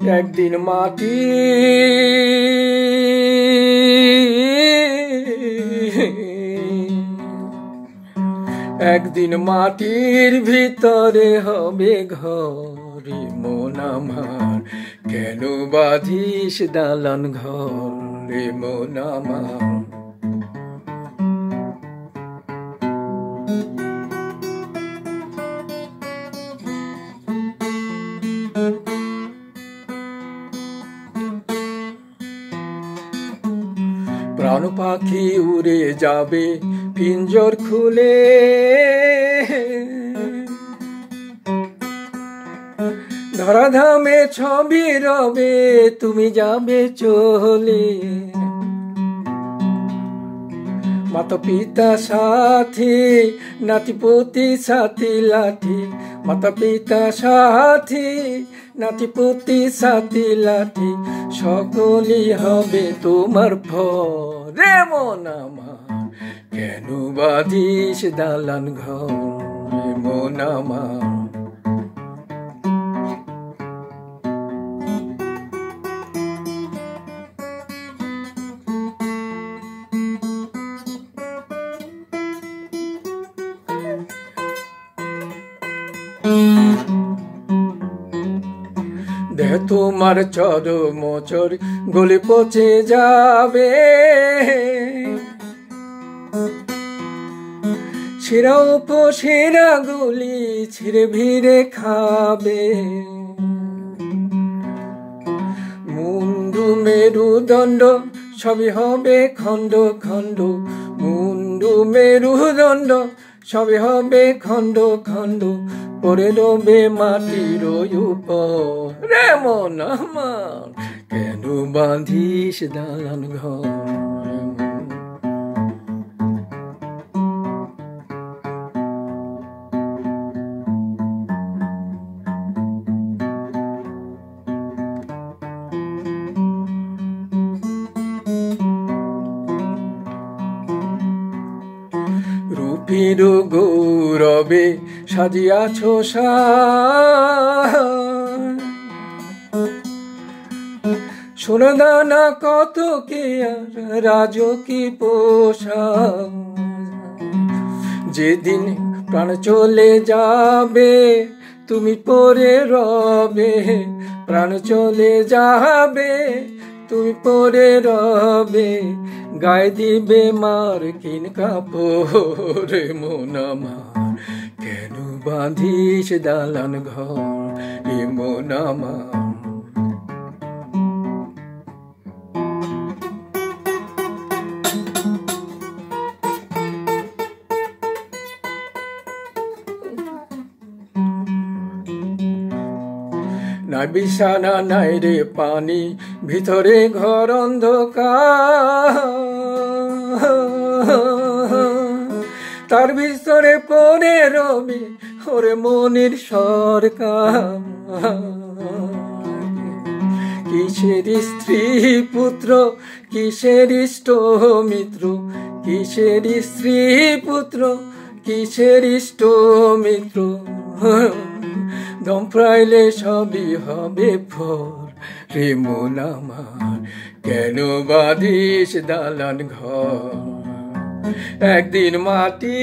একদিন মাটির ভিতরে হবে ঘর মন আমার, কেন বাঁধিস দালান ঘর রে মন আমার। প্রাণ পাখি উড়ে যাবে পিঞ্জর খুলে, ধরাধামে ছবি রবে তুমি যাবে চলে। মাতা পিতা সাথী নাতিপতি সাথী লাঠি, মাতা পিতা সাথী নাতিপতি সাথী লাঠি, সকলই হবে তোমার ফল রে মন আমার, কেন বাঁধিস দালান ঘর রে মন আমার। দেহ তোমার চরমচর গলে পচে যাবে, শিরা উপশিরা গুলি ছিঁড়ে ভিড়ে খাবে। মুন্ডু মেরুদণ্ড সবই হবে খণ্ড খণ্ড, মুন্ডু মেরুদণ্ড সবই হবে খণ্ড খণ্ড, পড়ে রবে মাটির উপর রে মন আমার, কেন বাঁধিস দালান ঘর। রূপের গৌরবে সাজিয়াছ সোনাদানা কত কে রাজকী পোশাক, যেদিন প্রাণ চলে যাবে তুমি পরে রবে, প্রাণ চলে যাবে তুমি পরে রবে, গায়ে দিবে মার্কিন কাপড় মন আমার, কেন বাঁধিস দালান ঘর রে মন আমার। নাই বিছানা নাই রে পানি, ভিতরে ঘর অন্ধকার, তার ভিতরে পড়ে রবি ওরে মনের সরকার। কিসের স্ত্রী পুত্র কিসের ইষ্ট মিত্র, কিসের স্ত্রী পুত্র কিসের ইষ্ট মিত্র, দম প্রাইলে সবই হবে ফর রে মন আমার, কেন বাঁধিস দালান ঘর। একদিন মাটি